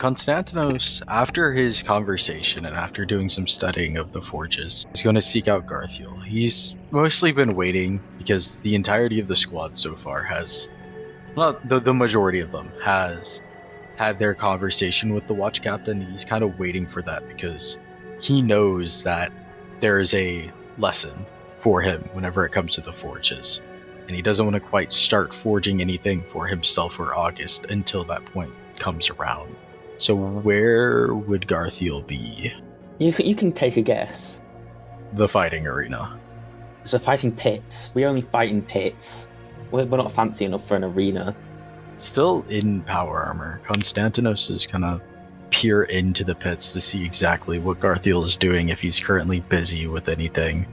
Konstantinos, after his conversation and after doing some studying of the forges, is going to seek out Garthiel. He's mostly been waiting because the entirety of the squad so far has, well, the majority of them has had their conversation with the watch captain. He's kind of waiting for that because he knows that there is a lesson for him whenever it comes to the forges. And he doesn't want to quite start forging anything for himself or August until that point comes around. So where would Garthiel be? You can take a guess. The fighting arena. So fighting pits. We only fight in pits. We're not fancy enough for an arena. Still in power armor, Konstantinos is gonna peer into the pits to see exactly what Garthiel is doing, if he's currently busy with anything.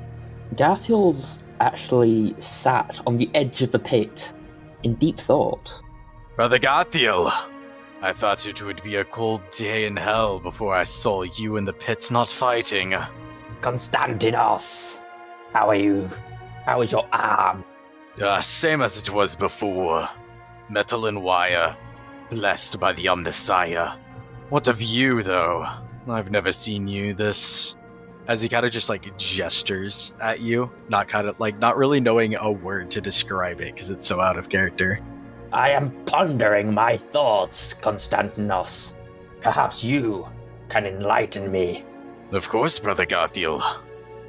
Garthiel's actually sat on the edge of the pit in deep thought. Brother Garthiel, I thought it would be a cold day in hell before I saw you in the pits not fighting. Konstantinos, how are you? How is your arm? Same as it was before. Metal and wire, blessed by the Omnissiah. What of you, though? I've never seen you this... As he kind of just gestures at you, not really knowing a word to describe it because it's so out of character. I am pondering my thoughts, Konstantinos. Perhaps you can enlighten me. Of course, Brother Garthiel.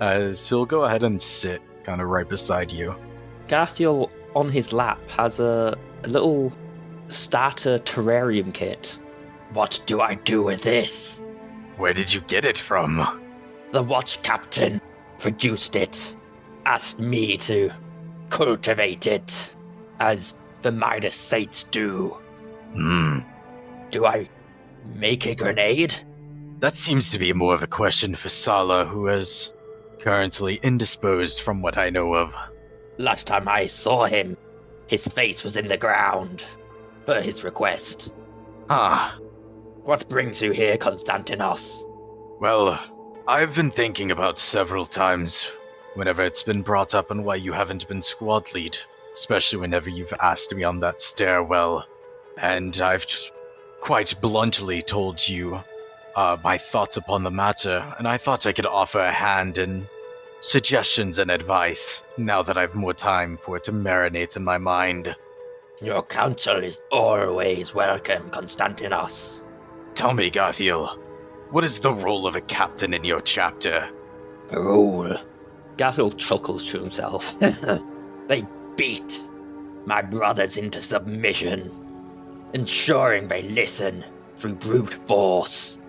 As he'll go ahead and sit kind of right beside you. Garthiel, on his lap, has a little starter terrarium kit. What do I do with this? Where did you get it from? The watch captain produced it. Asked me to cultivate it, as the Midas Saints do. Do I make a grenade? That seems to be more of a question for Sala, who is currently indisposed from what I know of. Last time I saw him, his face was in the ground, per his request. What brings you here, Konstantinos? Well, I've been thinking about several times whenever it's been brought up on why you haven't been squad lead, especially whenever you've asked me on that stairwell. And I've quite bluntly told you my thoughts upon the matter, and I thought I could offer a hand in suggestions and advice now that I've more time for it to marinate in my mind. Your counsel is always welcome, Konstantinos. Tell me, Garthiel, what is the role of a captain in your chapter? The role? Garthiel chuckles to himself. They beat my brothers into submission, ensuring they listen through brute force.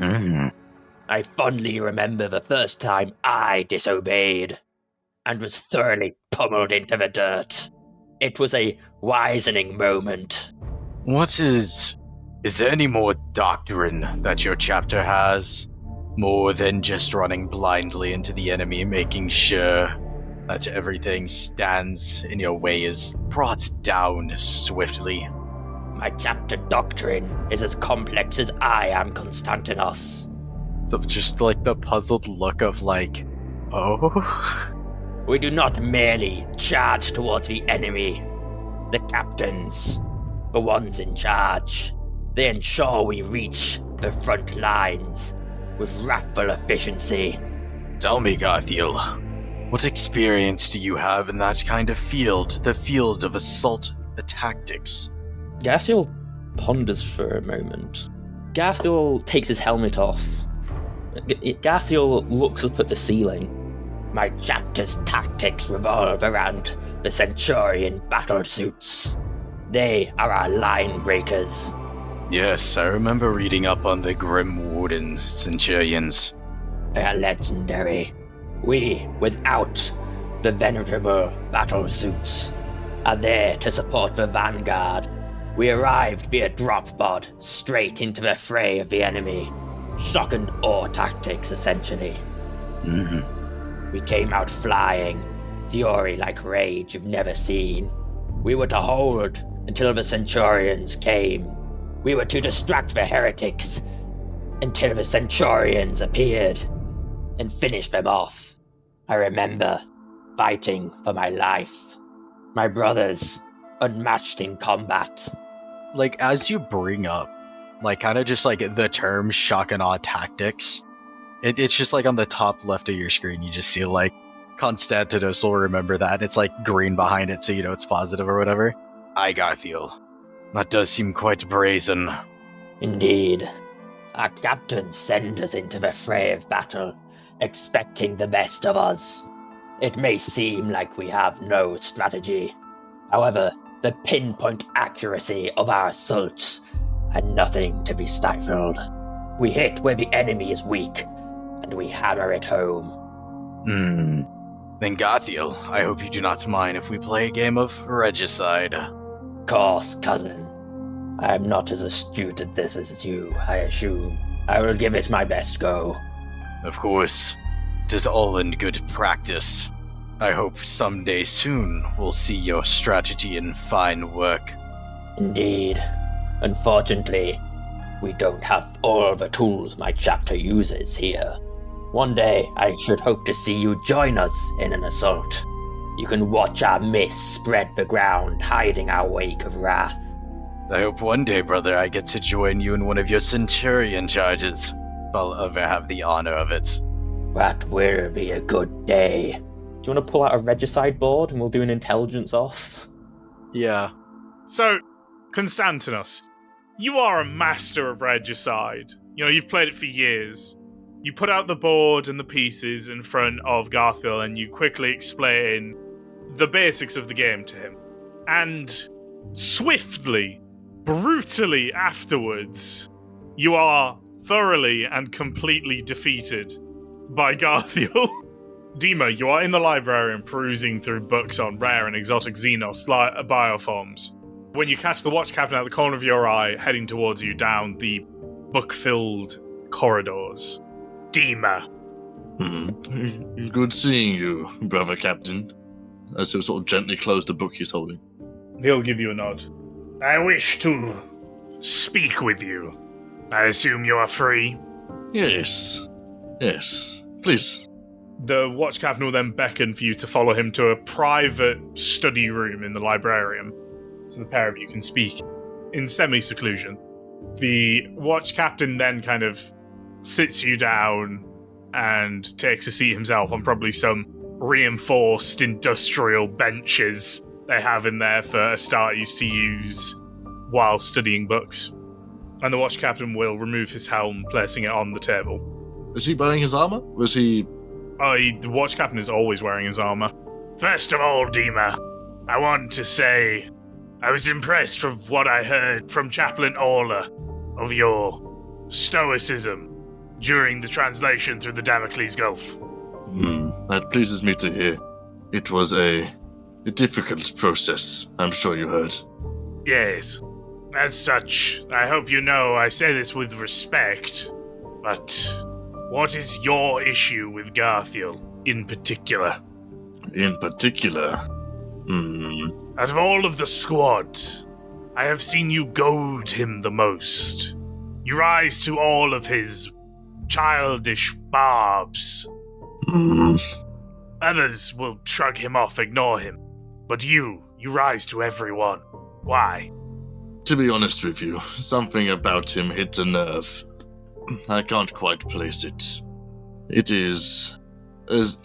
I fondly remember the first time I disobeyed and was thoroughly pummeled into the dirt. It was a wisening moment. Is there any more doctrine that your chapter has? More than just running blindly into the enemy, making sure that everything stands in your way is brought down swiftly? My chapter doctrine is as complex as I am, Konstantinos. Just the puzzled look of oh? We do not merely charge towards the enemy. The captains, the ones in charge, they ensure we reach the front lines with wrathful efficiency. Tell me, Garthiel, what experience do you have in that kind of field, the field of assault tactics? Garthiel ponders for a moment. Garthiel takes his helmet off. Garthiel looks up at the ceiling. My chapter's tactics revolve around the Centurion battle suits. They are our line breakers. Yes, I remember reading up on the Grim Warden Centurions. They are legendary. We, without the venerable battle suits, are there to support the vanguard. We arrived via drop pod straight into the fray of the enemy. Shock and awe tactics, essentially. We came out flying, fury like rage you've never seen. We were to hold until the Centurions came. We were to distract the heretics until the Centurions appeared and finish them off. I remember fighting for my life. My brothers, unmatched in combat. As you bring up like kind of just like the term shock and awe tactics. It's just like on the top left of your screen, you just see like Constantinos will remember that. It's like green behind it, so you know it's positive or whatever. Aye, Garthiel. That does seem quite brazen. Indeed. Our captain sent us into the fray of battle, expecting the best of us. It may seem like we have no strategy. However, the pinpoint accuracy of our assaults had nothing to be stifled. We hit where the enemy is weak, and we hammer it home. Then Garthiel, I hope you do not mind if we play a game of regicide. Course, cousin. I am not as astute at this as you, I assume. I will give it my best go. Of course. It is all in good practice. I hope someday soon we'll see your strategy in fine work. Indeed. Unfortunately, we don't have all the tools my chapter uses here. One day, I should hope to see you join us in an assault. You can watch our mist spread the ground, hiding our wake of wrath. I hope one day, brother, I get to join you in one of your Centurion charges, if I'll ever have the honor of it. That will be a good day. Do you want to pull out a regicide board and we'll do an intelligence off? Yeah. So, Constantinos, you are a master of regicide. You know, you've played it for years. You put out the board and the pieces in front of Garthiel and you quickly explain the basics of the game to him. And swiftly, brutally afterwards, you are thoroughly and completely defeated by Garthiel. Dima, you are in the library and perusing through books on rare and exotic Xenos bioforms when you catch the watch captain at the corner of your eye heading towards you down the book-filled corridors. Dima. Good seeing you, brother captain. As he'll sort of gently close the book he's holding. He'll give you a nod. I wish to speak with you. I assume you are free? Yes, please. The watch captain will then beckon for you to follow him to a private study room in the librarium, so the pair of you can speak in semi-seclusion. The watch captain then kind of sits you down and takes a seat himself on probably some reinforced industrial benches they have in there for Astartes to use while studying books. And the watch captain will remove his helm, placing it on the table. Is he wearing his armor? Was he... The watch captain is always wearing his armor. First of all, Dima, I want to say I was impressed with what I heard from Chaplain Orla of your stoicism during the translation through the Damocles Gulf. That pleases me to hear. It was a difficult process, I'm sure you heard. Yes. As such, I hope you know I say this with respect, but what is your issue with Garthiel in particular? In particular? Out of all of the squad, I have seen you goad him the most. You rise to all of his childish barbs. Others will shrug him off, ignore him. But you rise to everyone. Why? To be honest with you, something about him hits a nerve. I can't quite place it. It is as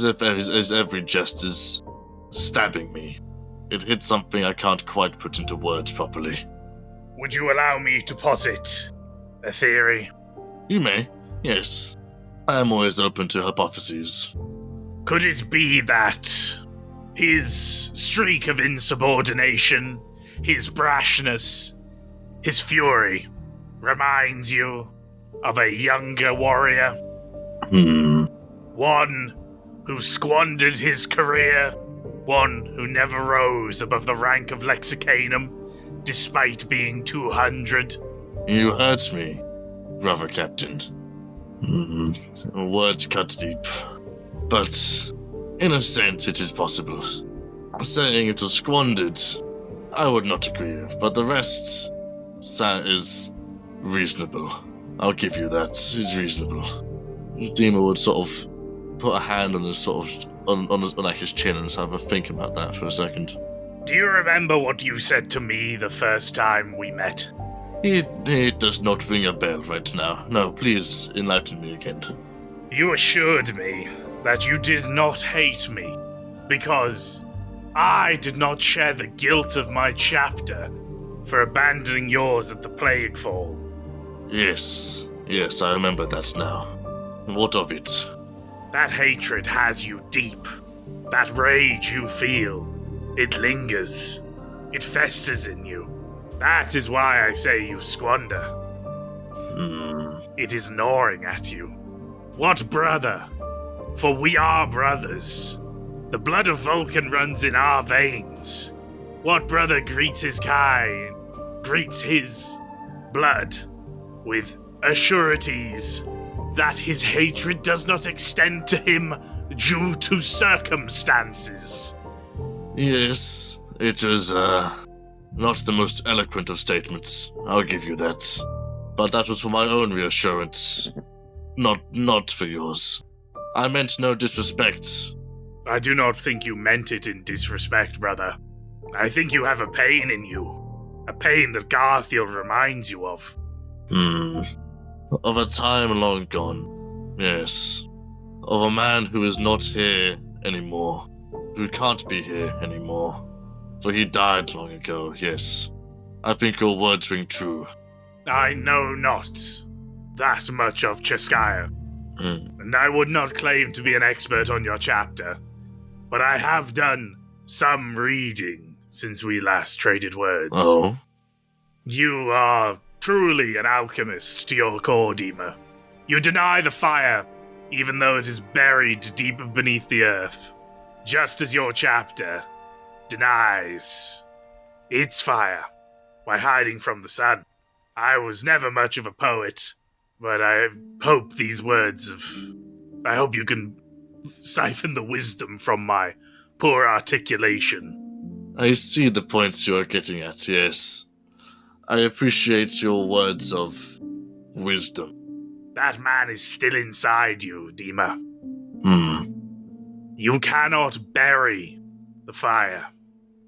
if every jest is stabbing me. It hits something I can't quite put into words properly. Would you allow me to posit a theory? You may, yes. I am always open to hypotheses. Could it be that his streak of insubordination, his brashness, his fury, reminds you of a younger warrior? One who squandered his career, one who never rose above the rank of Lexicanum, despite being 200. You hurt me, brother captain. Words cut deep. But, in a sense, it is possible. Saying it was squandered, I would not agree with, but the rest is reasonable. I'll give you that. It's reasonable. Dima would sort of put a hand on his sort of on his chin and have a think about that for a second. Do you remember what you said to me the first time we met? He does not ring a bell right now. No, please enlighten me again. You assured me that you did not hate me because I did not share the guilt of my chapter for abandoning yours at the Plaguefall. Yes, I remember that now. What of it? That hatred has you deep. That rage you feel, it lingers. It festers in you. That is why I say you squander. It is gnawing at you. What brother? For we are brothers. The blood of Vulcan runs in our veins. What brother greets his kind, greets his blood with assurities that his hatred does not extend to him due to circumstances? Yes, it is, not the most eloquent of statements. I'll give you that. But that was for my own reassurance. Not for yours. I meant no disrespect. I do not think you meant it in disrespect, brother. I think you have a pain in you. A pain that Garthiel reminds you of. Of a time long gone. Yes. Of a man who is not here anymore. Who can't be here anymore. For he died long ago, yes. I think your words ring true. I know not that much of Cheskire, and I would not claim to be an expert on your chapter, but I have done some reading since we last traded words. Oh? You are truly an alchemist to your core, Dima. You deny the fire, even though it is buried deep beneath the earth, just as your chapter denies its fire by hiding from the sun. I was never much of a poet, but I hope I hope you can siphon the wisdom from my poor articulation. I see the points you are getting at, yes. I appreciate your words of wisdom. That man is still inside you, Dima. You cannot bury the fire.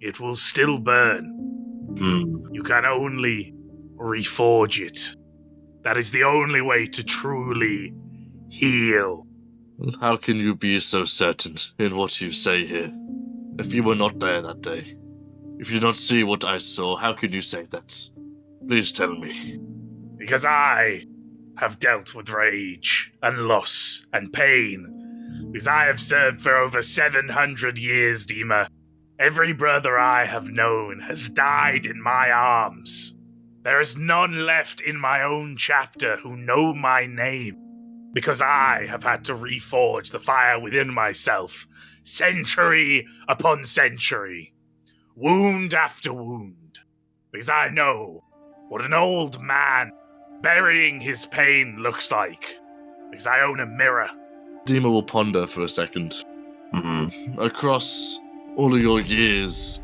It will still burn. You can only reforge it. That is the only way to truly heal. How can you be so certain in what you say here? If you were not there that day, if you did not see what I saw, how can you say that? Please tell me. Because I have dealt with rage and loss and pain. Because I have served for over 700 years, Dima. Every brother I have known has died in my arms. There is none left in my own chapter who know my name, because I have had to reforge the fire within myself, century upon century, wound after wound, because I know what an old man burying his pain looks like, because I own a mirror. Dima will ponder for a second. Across all of your years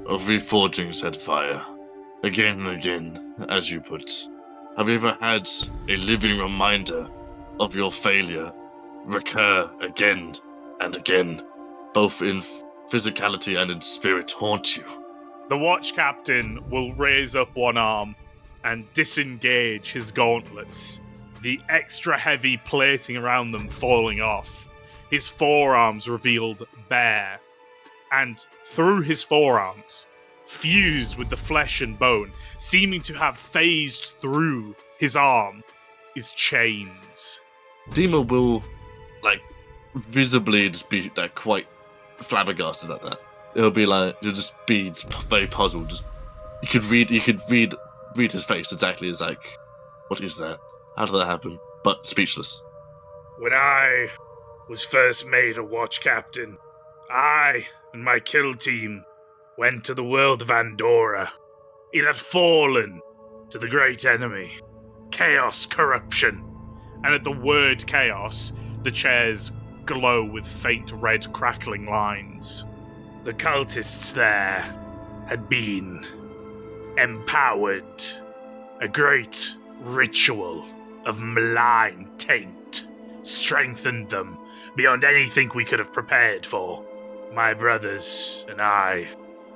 of reforging said fire, again and again, as you put, have you ever had a living reminder of your failure recur again and again, both in physicality and in spirit haunt you? The watch captain will raise up one arm and disengage his gauntlets, the extra heavy plating around them falling off, his forearms revealed bare, and through his forearms, fused with the flesh and bone, seeming to have phased through his arm, is chains. Dima will, visibly just be, quite flabbergasted at that. He'll be like, he'll just be very puzzled. Just, you could read his face exactly as what is that? How did that happen? But speechless. When I was first made a watch captain, I and my kill team went to the world of Andorra. It had fallen to the great enemy, chaos, corruption. And at the word chaos, the chairs glow with faint red crackling lines. The cultists there had been empowered. A great ritual of malign taint strengthened them beyond anything we could have prepared for. My brothers and I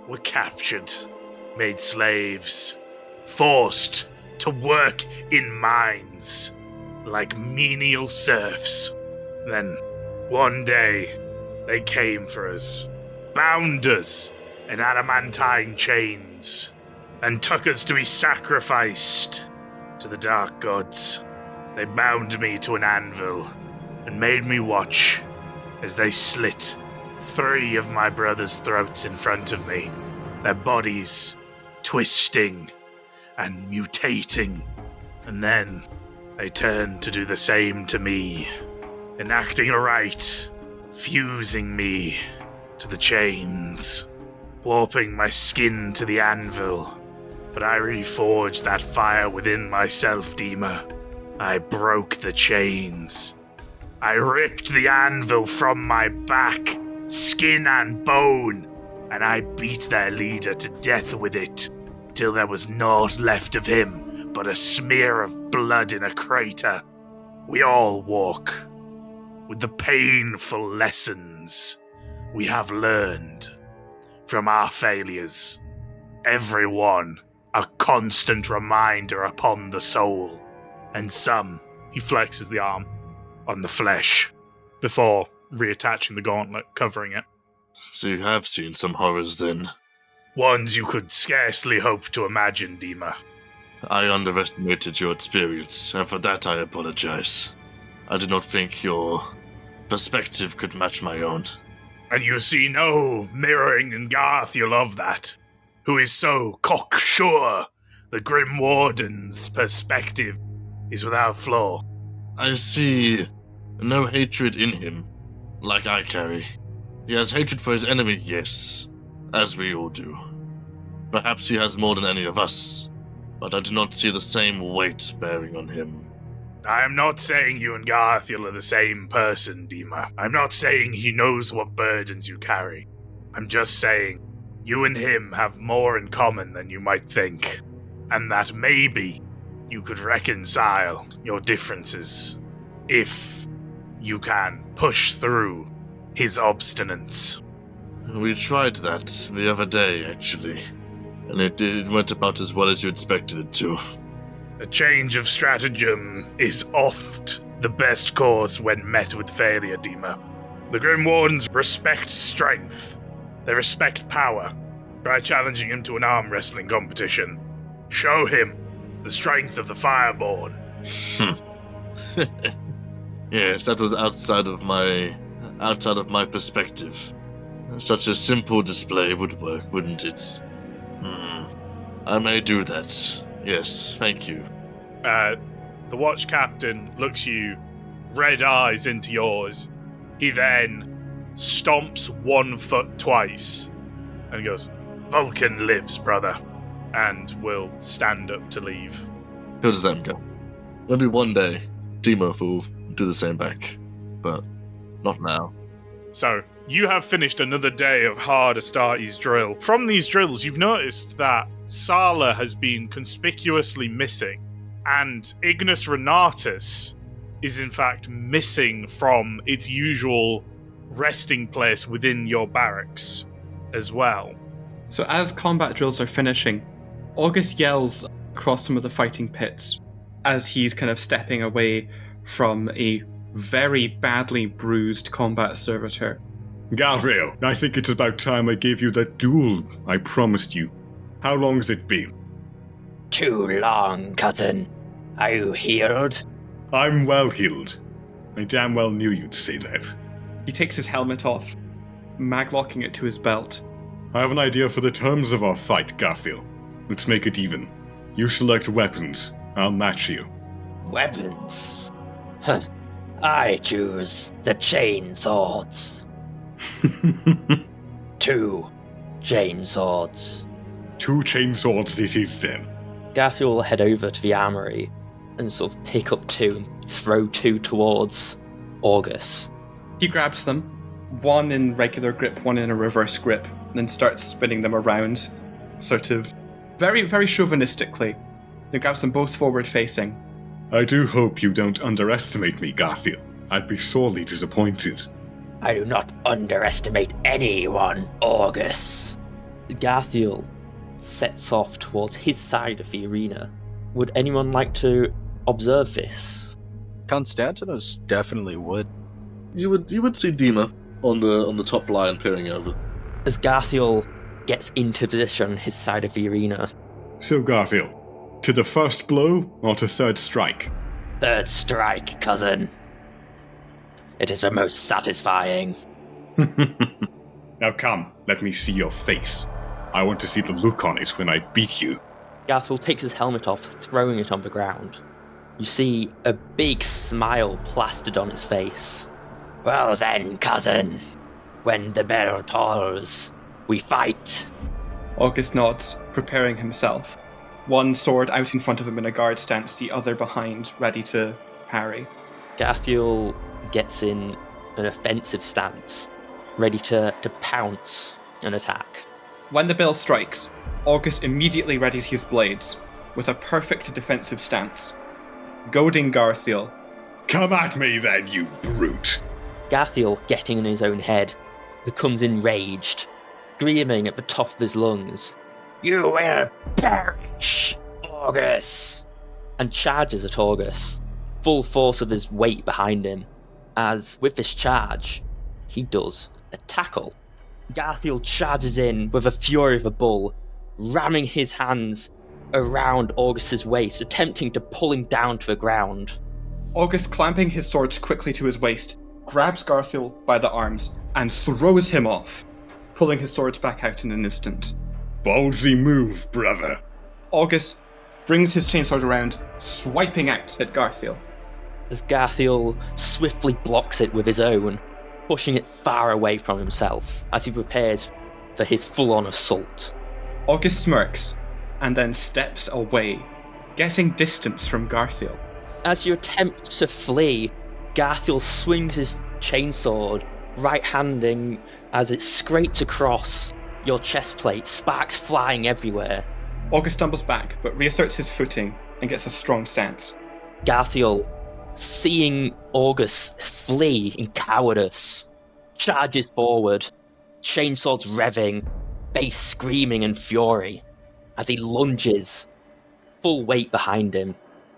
were captured, made slaves, forced to work in mines like menial serfs. Then, one day, they came for us, bound us in adamantine chains, and took us to be sacrificed to the dark gods. They bound me to an anvil and made me watch as they slit 3 of my brothers' throats in front of me, their bodies twisting and mutating. And then they turned to do the same to me, enacting a rite, fusing me to the chains, warping my skin to the anvil. But I reforged that fire within myself, Dima. I broke the chains. I ripped the anvil from my back, skin and bone, and I beat their leader to death with it, till there was naught left of him but a smear of blood in a crater. We all walk with the painful lessons we have learned from our failures. Every one a constant reminder upon the soul, and some, he flexes the arm, on the flesh, before reattaching the gauntlet covering it. So you have seen some horrors then? Ones you could scarcely hope to imagine, Dima. I underestimated your experience, and for that I apologize. I did not think your perspective could match my own. And you see no mirroring in Garthiel of that, who is so cocksure the Grim Warden's perspective is without flaw. I see no hatred in him, like I carry. He has hatred for his enemy, yes, as we all do. Perhaps he has more than any of us, but I do not see the same weight bearing on him. I am not saying you and Garthiel are the same person, Dima. I'm not saying he knows what burdens you carry. I'm just saying you and him have more in common than you might think, and that maybe you could reconcile your differences if you can push through his obstinance. We tried that the other day, actually, and it went about as well as you expected it to. A change of stratagem is oft the best course when met with failure, Dima. The Grim Wardens respect strength. They respect power. Try challenging him to an arm wrestling competition. Show him the strength of the Fireborn. Yes, that was outside of my perspective. Such a simple display would work, wouldn't it? I may do that. Yes, thank you. The watch captain looks you, red eyes into yours. He then stomps 1 foot twice and goes, "Vulcan lives, brother," and will stand up to leave. How does that go? Maybe one day, Dima will do the same back, but not now. So, you have finished another day of hard Astartes drill. From these drills, you've noticed that Sala has been conspicuously missing, and Ignis Renatus is in fact missing from its usual resting place within your barracks as well. So as combat drills are finishing, August yells across some of the fighting pits as he's kind of stepping away from a very badly bruised combat servitor. Gabriel, I think it's about time I gave you that duel I promised you. How long has it been? Too long, cousin. Are you healed? I'm well healed. I damn well knew you'd say that. He takes his helmet off, maglocking it to his belt. I have an idea for the terms of our fight, Garfield. Let's make it even. You select weapons. I'll match you. Weapons? Huh. I choose the chain swords. 2 chain swords. 2 chain swords it is then. Garfield will head over to the armory and sort of pick up 2 and throw 2 towards August. He grabs them, one in regular grip, one in a reverse grip, and then starts spinning them around, sort of very, very chauvinistically. He grabs them both forward facing. I do hope you don't underestimate me, Garfield. I'd be sorely disappointed. I do not underestimate anyone, August. Garfield sets off towards his side of the arena, Would anyone like to observe this? Constantinos definitely would. You would see Dima on the top line peering over. As Garthiel gets into position on his side of the arena. So, Garfield, to the first blow or to third strike? Third strike, cousin. It is the most satisfying. Now come, let me see your face. I want to see the look on it when I beat you. Garthiel takes his helmet off, throwing it on the ground. You see a big smile plastered on his face. Well then, cousin, when the bell tolls, we fight. August nods, preparing himself. One sword out in front of him in a guard stance, the other behind, ready to parry. Garthiel gets in an offensive stance, ready to pounce and attack. When the bell strikes, August immediately readies his blades, with a perfect defensive stance, goading Garthiel. Come at me then, you brute! Garthiel, getting in his own head, becomes enraged, screaming at the top of his lungs, "You will perish, August!" and charges at August, full force of his weight behind him, as with this charge, he does a tackle. Garthiel charges in with the fury of a bull, ramming his hands around August's waist, attempting to pull him down to the ground. August, clamping his swords quickly to his waist, grabs Garthiel by the arms and throws him off, pulling his swords back out in an instant. Ballsy move, brother. August brings his chainsword around, swiping out at Garthiel. As Garthiel swiftly blocks it with his own, pushing it far away from himself as he prepares for his full-on assault. August smirks and then steps away, getting distance from Garthiel. As you attempt to flee, Garthiel swings his chainsword, right-handing as it scrapes across your chest plate, sparks flying everywhere. August stumbles back, but reasserts his footing and gets a strong stance. Garthiel, seeing August flee in cowardice, charges forward, chainswords revving, bass screaming in fury, as he lunges, full weight behind him.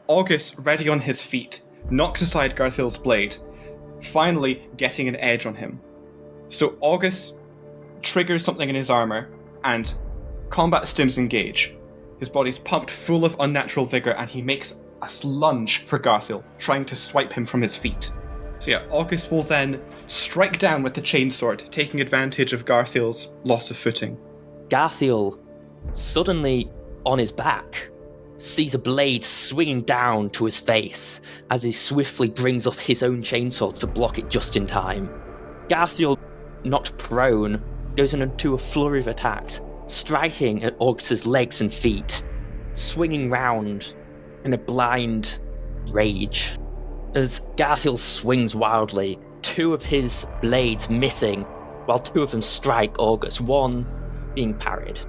August, ready on his feet, knocks aside Garthiel's blade, finally getting an edge on him. So August triggers something in his armor, and combat stims engage. His body's pumped full of unnatural vigor, and he makes a lunge for Garthiel, trying to swipe him from his feet. So yeah, August will then strike down with the chainsword, taking advantage of Garthiel's loss of footing. Garthiel, suddenly on his back, sees a blade swinging down to his face as he swiftly brings up his own chainsword to block it just in time. Garthiel, knocked prone, goes into a flurry of attacks, striking at August's legs and feet, swinging round in a blind rage. As Garthiel swings wildly, two of his blades missing, while two of them strike August, one being parried.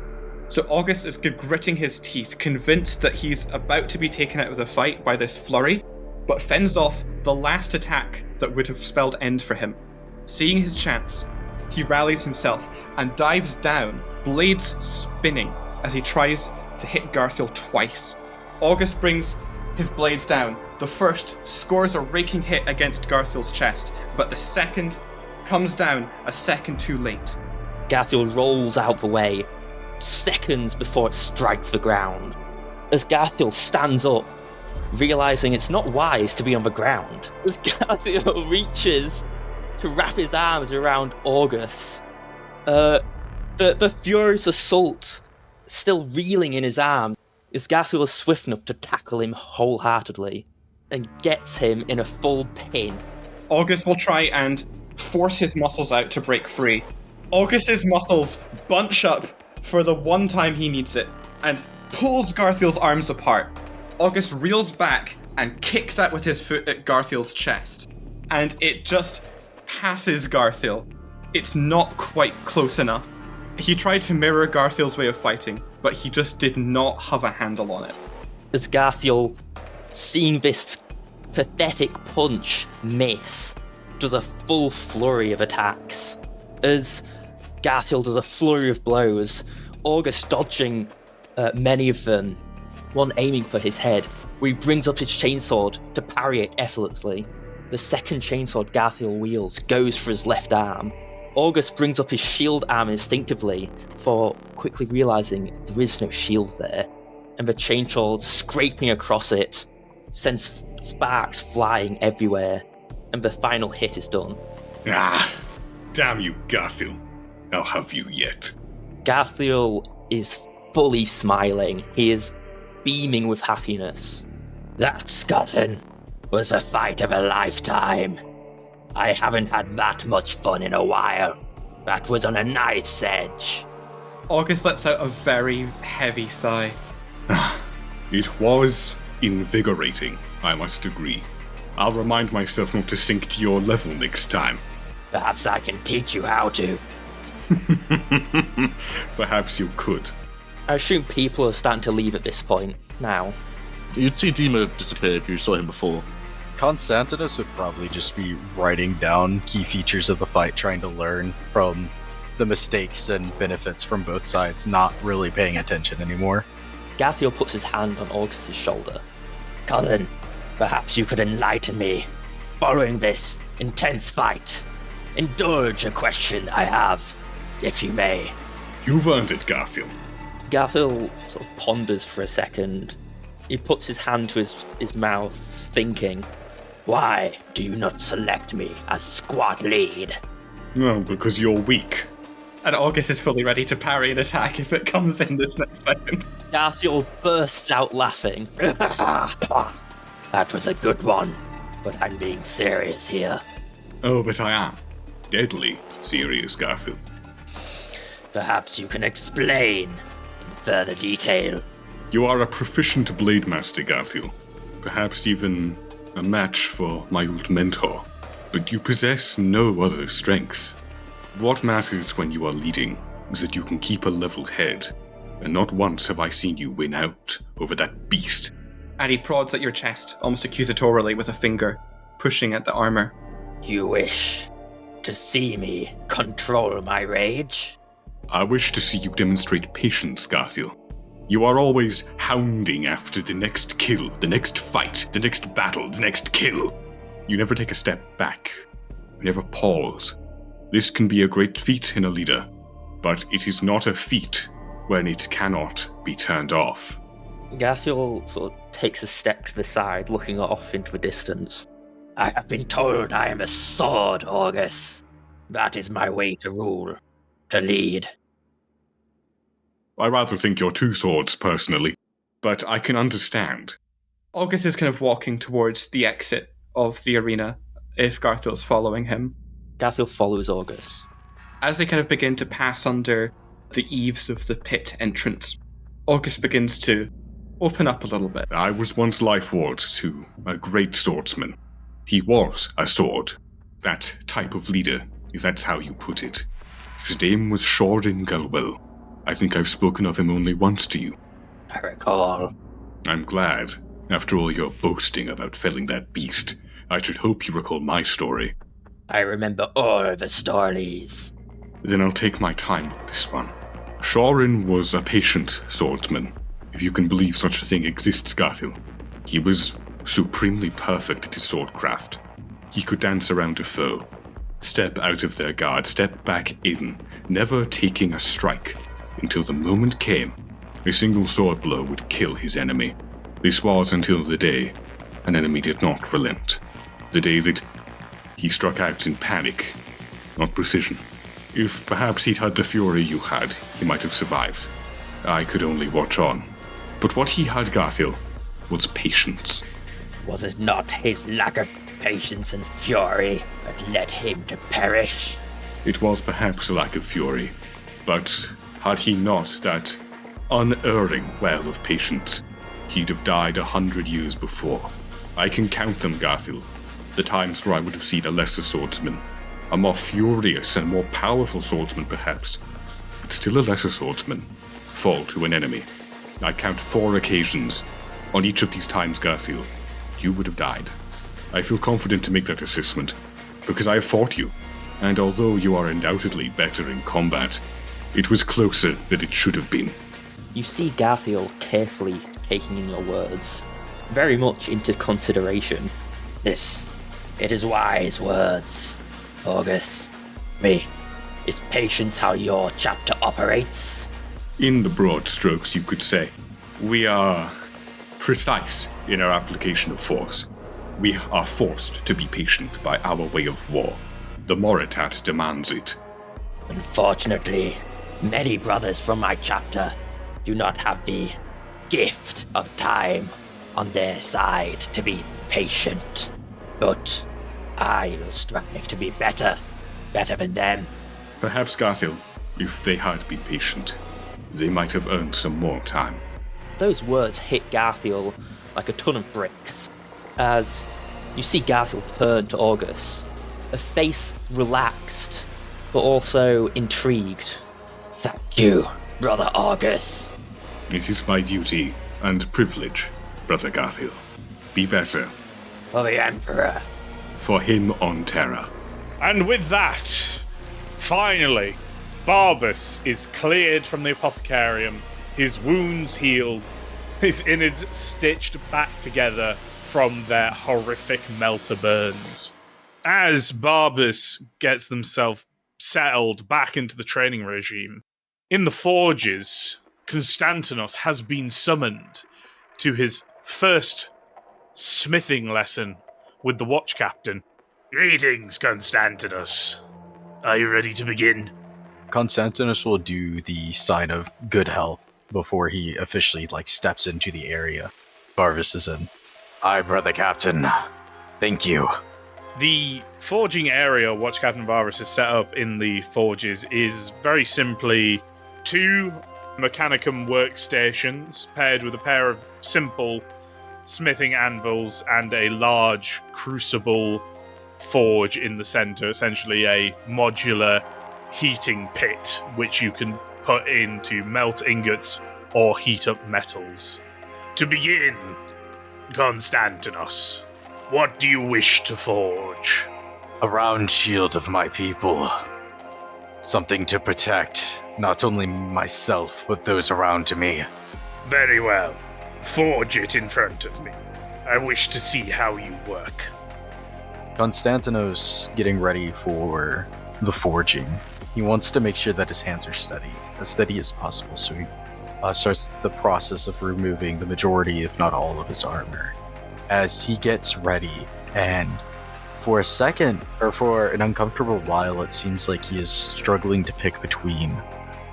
So August is gritting his teeth, convinced that he's about to be taken out of the fight by this flurry, but fends off the last attack that would have spelled end for him. Seeing his chance, he rallies himself and dives down, blades spinning, as he tries to hit Garthiel twice. August brings his blades down. The first scores a raking hit against Garthiel's chest, but the second comes down a second too late. Garthiel rolls out the way, seconds before it strikes the ground. As Garthiel stands up, realizing it's not wise to be on the ground, as Garthiel reaches to wrap his arms around August, the furious assault still reeling in his arm, as Garthiel is swift enough to tackle him wholeheartedly and gets him in a full pin. August will try and force his muscles out to break free. August's muscles bunch up for the one time he needs it, and pulls Garthiel's arms apart. August reels back and kicks out with his foot at Garthiel's chest, and it just passes Garthiel. It's not quite close enough. He tried to mirror Garthiel's way of fighting, but he just did not have a handle on it. As Garthiel, seeing this pathetic punch miss, does a full flurry of attacks. As Garthiel does a flurry of blows, August dodging many of them, one aiming for his head, where he brings up his chainsword to parry it effortlessly. The second chainsword Garthiel wields goes for his left arm. August brings up his shield arm instinctively, for quickly realising there is no shield there, and the chainsword scraping across it sends sparks flying everywhere, and the final hit is done. Ah, damn you, Garthiel. I'll have you yet. Garthiel is fully smiling. He is beaming with happiness. That, Scotton, was the fight of a lifetime. I haven't had that much fun in a while. That was on a knife's edge. August lets out a very heavy sigh. It was invigorating, I must agree. I'll remind myself not to sink to your level next time. Perhaps I can teach you how to. Perhaps you could. I assume people are starting to leave at this point now. You'd see Dima disappear if you saw him before. Constantinus would probably just be writing down key features of the fight, trying to learn from the mistakes and benefits from both sides, not really paying attention anymore. Garthiel puts his hand on Augustus' shoulder. Colin, perhaps you could enlighten me. Following this intense fight, indulge a question I have, if you may. You've earned it, Garthiel. Garthiel sort of ponders for a second. He puts his hand to his mouth, thinking, why do you not select me as squad lead? No, because you're weak. And August is fully ready to parry an attack if it comes in this next second. Garthiel bursts out laughing. That was a good one, but I'm being serious here. Oh, but I am. Deadly serious, Garthiel. Perhaps you can explain in further detail. You are a proficient blade master, Garthiel. Perhaps even a match for my old mentor. But you possess no other strength. What matters when you are leading is that you can keep a level head, and not once have I seen you win out over that beast. And he prods at your chest, almost accusatorily with a finger, pushing at the armor. You wish to see me control my rage? I wish to see you demonstrate patience, Garthiel. You are always hounding after the next kill, the next fight, the next battle, the next kill. You never take a step back. You never pause. This can be a great feat in a leader, but it is not a feat when it cannot be turned off. Garthiel sort of takes a step to the side, looking off into the distance. I have been told I am a sword, August. That is my way to rule, to lead. I rather think you're two swords, personally, but I can understand. August is kind of walking towards the exit of the arena, if Garthiel's following him. Garthiel follows August. As they kind of begin to pass under the eaves of the pit entrance, August begins to open up a little bit. I was once life ward to a great swordsman. He was a sword. That type of leader, if that's how you put it. His name was Shorin Galwell. I think I've spoken of him only once to you. I recall. I'm glad. After all your boasting about felling that beast, I should hope you recall my story. I remember all the stories. Then I'll take my time with this one. Shorin was a patient swordsman, if you can believe such a thing exists, Garthiel. He was supremely perfect at his swordcraft. He could dance around a foe, step out of their guard, step back in, never taking a strike, until the moment came. A single sword blow would kill his enemy. This was until the day an enemy did not relent. The day that he struck out in panic, not precision. If perhaps he'd had the fury you had, he might have survived. I could only watch on. But what he had, Garthiel, was patience. Was it not his lack of patience and fury that led him to perish? It was perhaps a lack of fury, but had he not that unerring well of patience, he'd have died 100 years before. I can count them, Garthiel, the times where I would have seen a lesser swordsman, a more furious and more powerful swordsman perhaps, but still a lesser swordsman, fall to an enemy. I count 4 occasions. On each of these times, Garthiel, you would have died. I feel confident to make that assessment, because I have fought you, and although you are undoubtedly better in combat, it was closer than it should have been. You see Garthiel carefully taking in your words, very much into consideration. It is wise words, August. Is patience how your chapter operates? In the broad strokes, you could say, we are precise in our application of force. We are forced to be patient by our way of war. The Moritat demands it. Unfortunately, many brothers from my chapter do not have the gift of time on their side to be patient. But I will strive to be better than them. Perhaps, Garthiel, if they had been patient, they might have earned some more time. Those words hit Garthiel like a ton of bricks, as you see Garthiel turn to August, a face relaxed, but also intrigued. Thank you, Brother August. It is my duty and privilege, Brother Garthiel. Be better. For the Emperor. For him on Terra. And with that, finally, Barbas is cleared from the apothecarium, his wounds healed, his innards stitched back together from their horrific melter burns. As Barbas gets themselves settled back into the training regime, in the forges, Constantinos has been summoned to his first smithing lesson with the watch captain. Greetings, Constantinos. Are you ready to begin? Constantinos will do the sign of good health before he officially steps into the area. Barvis is in. Aye, brother captain. Thank you. The forging area Watch Captain Barvis has set up in the forges is very simply 2 Mechanicum workstations paired with a pair of simple smithing anvils and a large crucible forge in the center, essentially a modular heating pit which you can put in to melt ingots or heat up metals. To begin, Constantinos, what do you wish to forge? A round shield of my people. Something to protect not only myself, but those around me. Very well. Forge it in front of me. I wish to see how you work. Constantinos getting ready for the forging. He wants to make sure that his hands are steady as possible, so he starts the process of removing the majority, if not all, of his armor. As he gets ready, and for a second, or for an uncomfortable while, it seems like he is struggling to pick between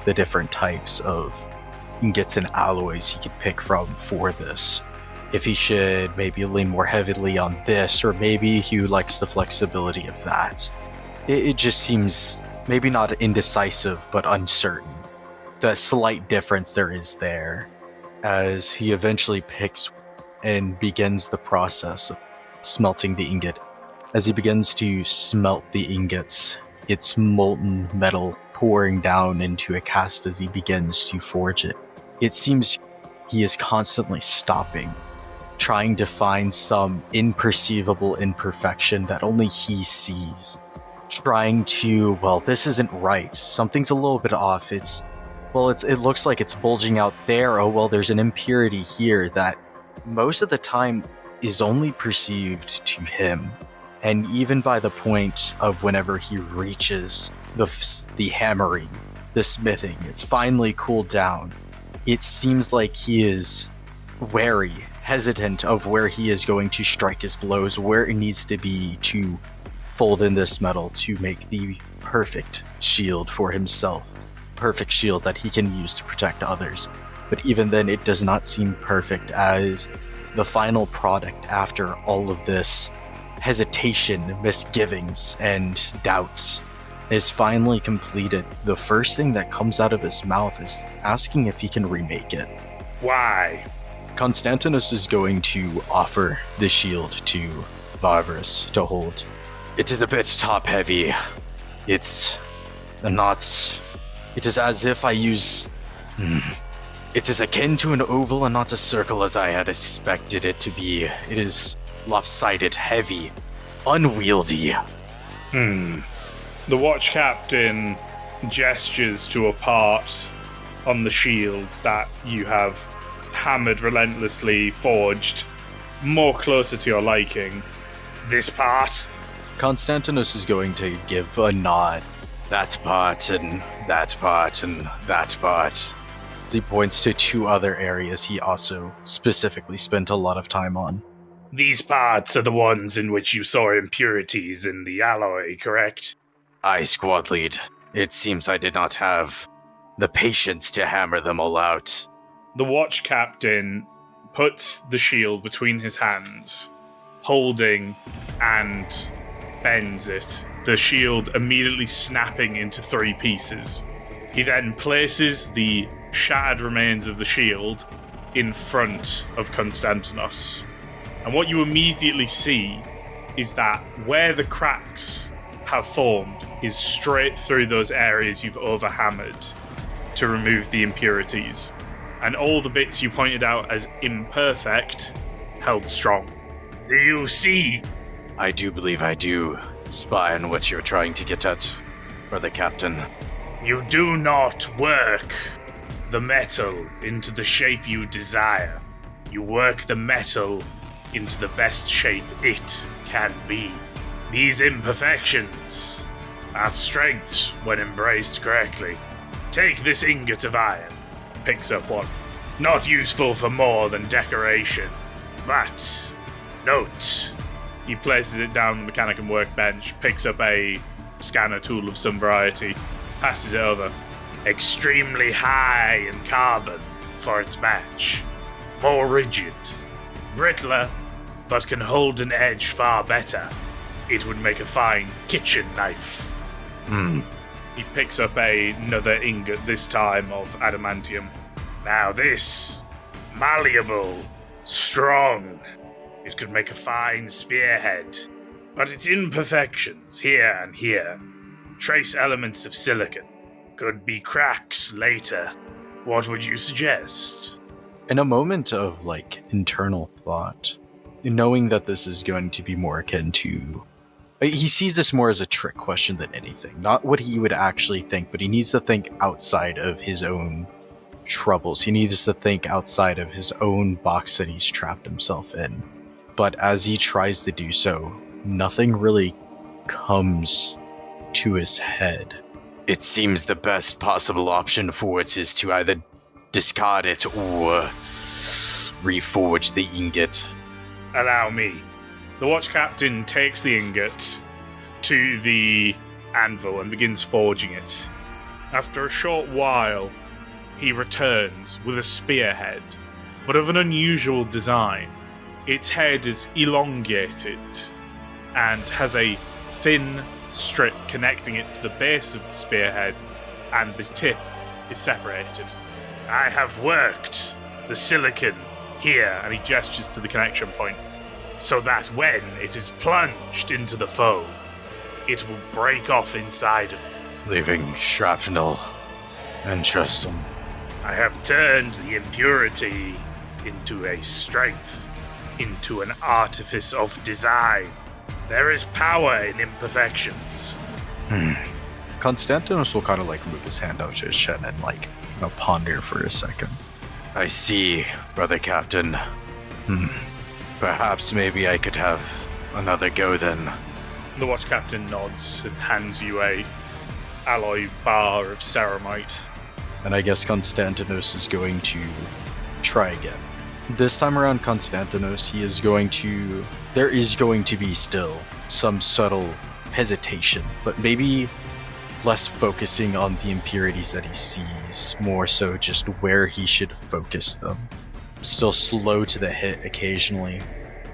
the different types of ingots and alloys he could pick from for this. If he should maybe lean more heavily on this, or maybe he likes the flexibility of that. It just seems maybe not indecisive, but uncertain. The slight difference there is there, as he eventually picks and begins the process of smelting the ingot. As he begins to smelt the ingots, it's molten metal pouring down into a cast as he begins to forge it. It seems he is constantly stopping, trying to find some imperceivable imperfection that only he sees. Trying to, this isn't right. Something's a little bit off. It looks like it's bulging out there. Oh, there's an impurity here that most of the time is only perceived to him. And even by the point of whenever he reaches the hammering, the smithing, it's finally cooled down. It seems like he is wary, hesitant of where he is going to strike his blows, where it needs to be to fold in this metal to make the perfect shield for himself. Perfect shield that he can use to protect others. But even then, it does not seem perfect, as the final product after all of this hesitation, misgivings, and doubts is finally completed. The first thing that comes out of his mouth is asking if he can remake it. Why? Constantinos is going to offer the shield to Varvas to hold. It is a bit top-heavy. It is as if I use... It is akin to an oval and not a circle as I had expected it to be. It is lopsided, heavy, unwieldy. The watch captain gestures to a part on the shield that you have hammered relentlessly, forged, more closer to your liking. This part? Konstantinos is going to give a nod. That part, and that part, and that part. As he points to 2 other areas he also specifically spent a lot of time on. These parts are the ones in which you saw impurities in the alloy, correct? Aye, squad lead. It seems I did not have the patience to hammer them all out. The watch captain puts the shield between his hands, holding and bends it, the shield immediately snapping into 3 pieces. He then places the shattered remains of the shield in front of Konstantinos. And what you immediately see is that where the cracks have formed is straight through those areas you've overhammered to remove the impurities. And all the bits you pointed out as imperfect held strong. Do you see? I do believe I do spy on what you're trying to get at, Brother Captain. You do not work the metal into the shape you desire. You work the metal into the best shape it can be. These imperfections are strengths when embraced correctly. Take this ingot of iron. Picks up one. Not useful for more than decoration, but note. He places it down on the Mechanicum workbench, picks up a scanner tool of some variety, passes it over. Extremely high in carbon for its match. More rigid. Brittler, but can hold an edge far better. It would make a fine kitchen knife. He picks up another ingot, this time of adamantium. Now this, malleable, strong. It could make a fine spearhead. But its imperfections here and here. Trace elements of silicon. Could be cracks later. What would you suggest? In a moment of, internal thought, knowing that this is going to be more akin to... He sees this more as a trick question than anything. Not what he would actually think, but he needs to think outside of his own troubles. He needs to think outside of his own box that he's trapped himself in. But as he tries to do so, nothing really comes to his head. It seems the best possible option for it is to either discard it or reforge the ingot. Allow me. The watch captain takes the ingot to the anvil and begins forging it. After a short while, he returns with a spearhead, but of an unusual design. Its head is elongated and has a thin strip connecting it to the base of the spearhead, and the tip is separated. I have worked the silicon here, and he gestures to the connection point, so that when it is plunged into the foe, it will break off inside of it. Leaving shrapnel. Interesting. I have turned the impurity into a strength, into an artifice of design. There is power in imperfections. Konstantinos will kind of move his hand out to his chin and ponder for a second. I see, Brother Captain. Perhaps maybe I could have another go then. The watch captain nods and hands you a alloy bar of ceramite. And I guess Konstantinos is going to try again. This time around, Konstantinos, there is going to be still some subtle hesitation, but maybe less focusing on the impurities that he sees, more so just where he should focus them. Still slow to the hit occasionally,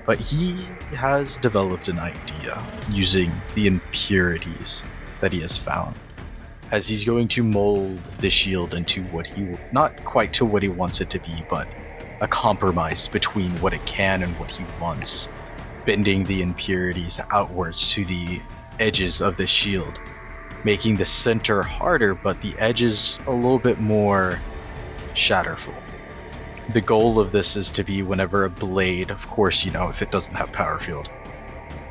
but he has developed an idea using the impurities that he has found, as he's going to mold the shield into not quite to what he wants it to be, but a compromise between what it can and what he wants, bending the impurities outwards to the edges of the shield, making the center harder, but the edges a little bit more shatterful. The goal of this is to be whenever a blade, of course, if it doesn't have power field,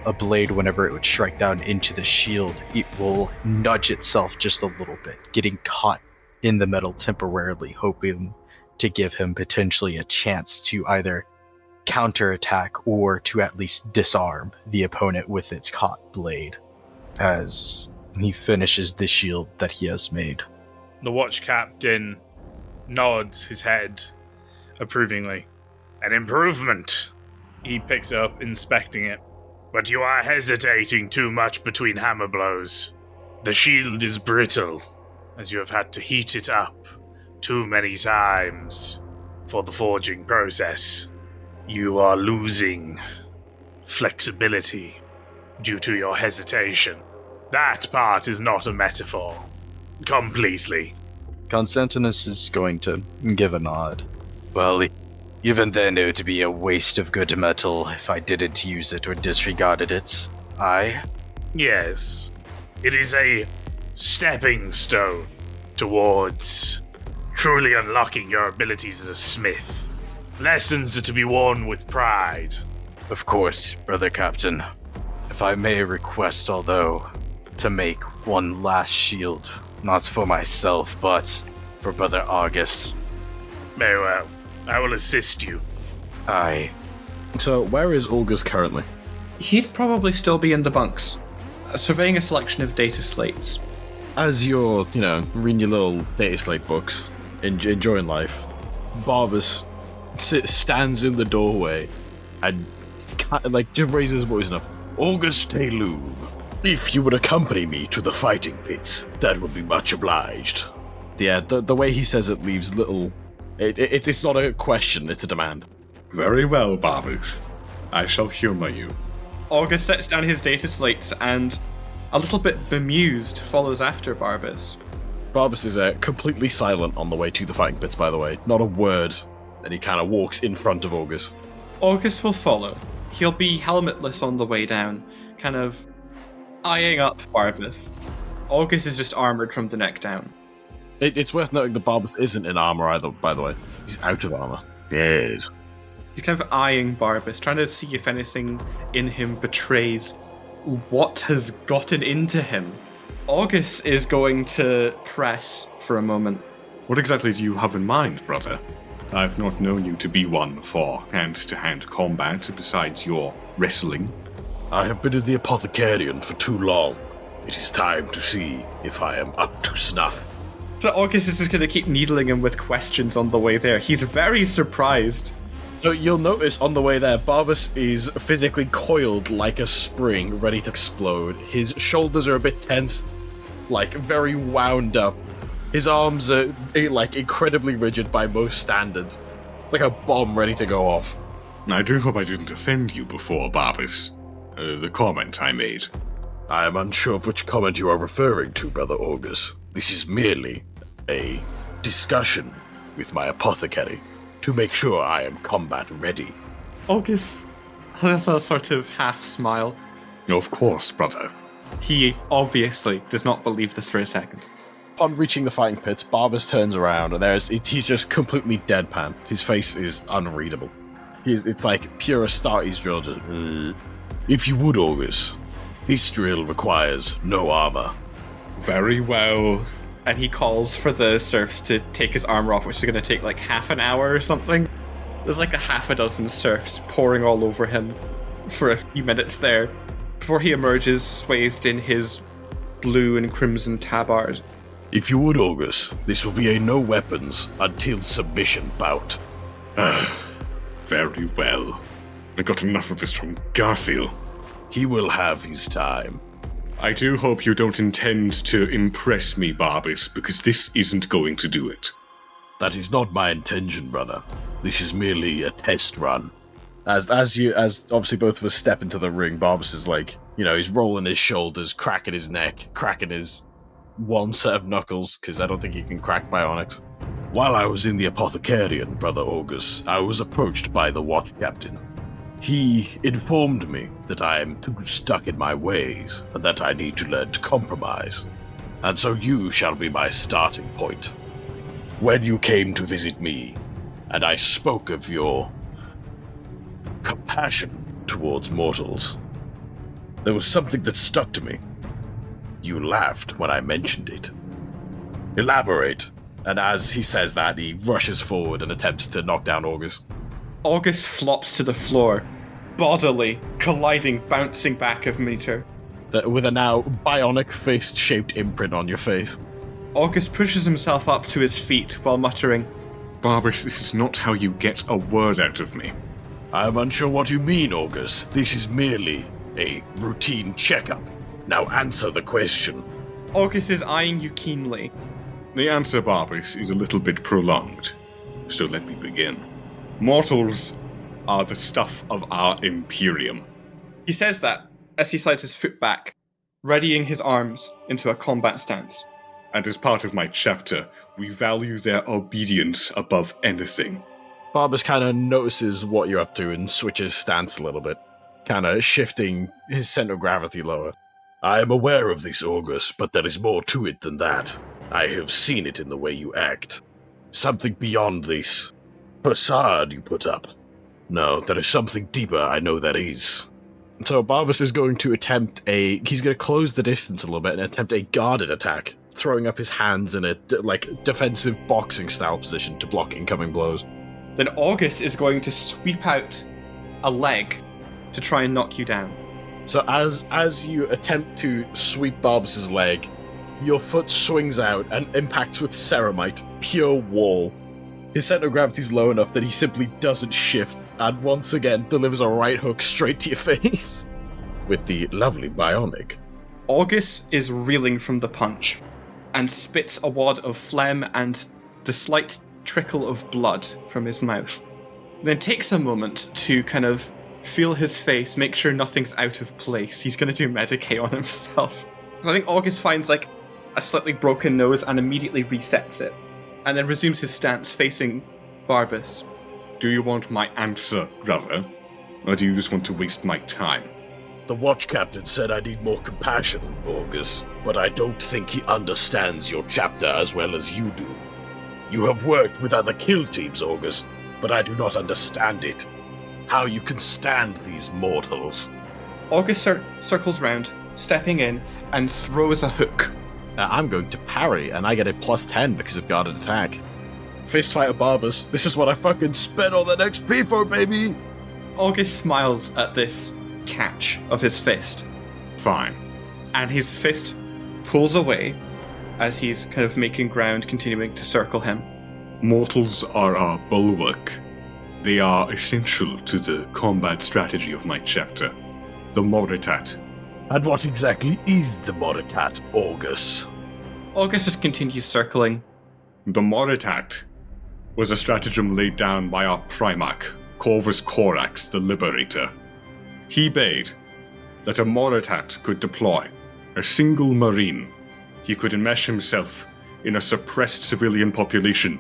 a blade, whenever it would strike down into the shield, it will nudge itself just a little bit, getting caught in the metal temporarily, hoping to give him potentially a chance to either counterattack or to at least disarm the opponent with its hot blade as he finishes the shield that he has made. The watch captain nods his head approvingly. An improvement. He picks up, inspecting it. But you are hesitating too much between hammer blows. The shield is brittle, as you have had to heat it up too many times for the forging process. You are losing flexibility due to your hesitation. That part is not a metaphor. Completely. Constantinus is going to give a nod. Well, even then it would be a waste of good metal if I didn't use it or disregarded it. Yes. It is a stepping stone towards truly unlocking your abilities as a smith. Lessons are to be worn with pride. Of course, Brother Captain. If I may request, although, to make one last shield, not for myself, but for Brother Argus. Very well. I will assist you. Aye. So, where is August currently? He'd probably still be in the bunks, surveying a selection of data slates. As you're, reading your little data slate books, enjoying life, Barbus stands in the doorway and just raises his voice enough. August Taylub, if you would accompany me to the fighting pits, that would be much obliged. Yeah, the way he says it leaves little... It's not a question, it's a demand. Very well, Barbus. I shall humor you. August sets down his data slates and, a little bit bemused, follows after Barbus. Barbus is completely silent on the way to the fighting pits, by the way. Not a word. And he kind of walks in front of August. August will follow. He'll be helmetless on the way down, kind of eyeing up Barbus. August is just armored from the neck down. It's worth noting that Barbus isn't in armor either, by the way. He's out of armor. Yes. He's kind of eyeing Barbus, trying to see if anything in him betrays what has gotten into him. August is going to press for a moment. What exactly do you have in mind, brother? I've not known you to be one for hand-to-hand combat besides your wrestling. I have been in the Apothecarian for too long. It is time to see if I am up to snuff. So August is just going to keep needling him with questions on the way there. He's very surprised. So you'll notice on the way there, Barbus is physically coiled like a spring, ready to explode. His shoulders are a bit tense, very wound up. His arms are, incredibly rigid by most standards. It's like a bomb ready to go off. I do hope I didn't offend you before, Barbus. The comment I made. I am unsure of which comment you are referring to, Brother August. This is merely a discussion with my apothecary to make sure I am combat ready. August has a sort of half smile. Of course, brother. He obviously does not believe this for a second. Upon reaching the fighting pits, Barbus turns around and he's just completely deadpan. His face is unreadable. It's like pure Astartes drill. Just, If you would, August, this drill requires no armor. Very well. And he calls for the serfs to take his armor off, which is going to take half an hour or something. There's a half a dozen serfs pouring all over him for a few minutes there, before he emerges swathed in his blue and crimson tabard. If you would, August, this will be a no weapons until submission bout. Very well. I got enough of this from Garfield. He will have his time. I do hope you don't intend to impress me, Barbus, because this isn't going to do it. That is not my intention, brother. This is merely a test run. As obviously both of us step into the ring, Barbus is he's rolling his shoulders, cracking his neck, cracking his one set of knuckles, because I don't think he can crack bionics. While I was in the Apothecarian, Brother August, I was approached by the watch captain. He informed me that I am too stuck in my ways, and that I need to learn to compromise. And so you shall be my starting point. When you came to visit me, and I spoke of your compassion towards mortals, there was something that stuck to me. You laughed when I mentioned it. Elaborate. And as he says that, he rushes forward and attempts to knock down August. August flops to the floor, bodily colliding, bouncing back a meter. With a now bionic fist-shaped imprint on your face. August pushes himself up to his feet while muttering, Barbus, this is not how you get a word out of me. I am unsure what you mean, August. This is merely a routine checkup. Now answer the question. August is eyeing you keenly. The answer, Barbus, is a little bit prolonged. So let me begin. Mortals are the stuff of our Imperium. He says that as he slides his foot back, readying his arms into a combat stance. And as part of my chapter, we value their obedience above anything. Barbus kind of notices what you're up to and switches stance a little bit, kind of shifting his center of gravity lower. I am aware of this, August, but there is more to it than that. I have seen it in the way you act. Something beyond this facade you put up. No, there is something deeper, I know there is. So Barbus is going to he's going to close the distance a little bit and attempt a guarded attack, throwing up his hands in a defensive boxing style position to block incoming blows. Then August is going to sweep out a leg to try and knock you down. So as you attempt to sweep Barbus's leg, your foot swings out and impacts with ceramite, pure wall. His center of gravity is low enough that he simply doesn't shift, and once again delivers a right hook straight to your face. With the lovely bionic. August is reeling from the punch, and spits a wad of phlegm and the slight trickle of blood from his mouth. Then takes a moment to kind of feel his face, make sure nothing's out of place. He's going to do Medicae on himself. I think August finds a slightly broken nose and immediately resets it, and then resumes his stance facing Barbus. Do you want my answer, brother? Or do you just want to waste my time? The watch captain said I need more compassion, August, but I don't think he understands your chapter as well as you do. You have worked with other kill teams, August, but I do not understand it. How you can stand these mortals. August circles round, stepping in, and throws a hook. I'm going to parry, and I get a +10 because of guarded attack. Fistfight of Barbus, this is what I fucking spent all that XP for, baby! August smiles at this catch of his fist. Fine. And his fist pulls away as he's kind of making ground, continuing to circle him. Mortals are our bulwark. They are essential to the combat strategy of my chapter. The Moritat. And what exactly is the Moritat, August? August just continues circling. The Moritat was a stratagem laid down by our Primarch, Corvus Corax the Liberator. He bade that a Moritat could deploy a single marine. He could enmesh himself in a suppressed civilian population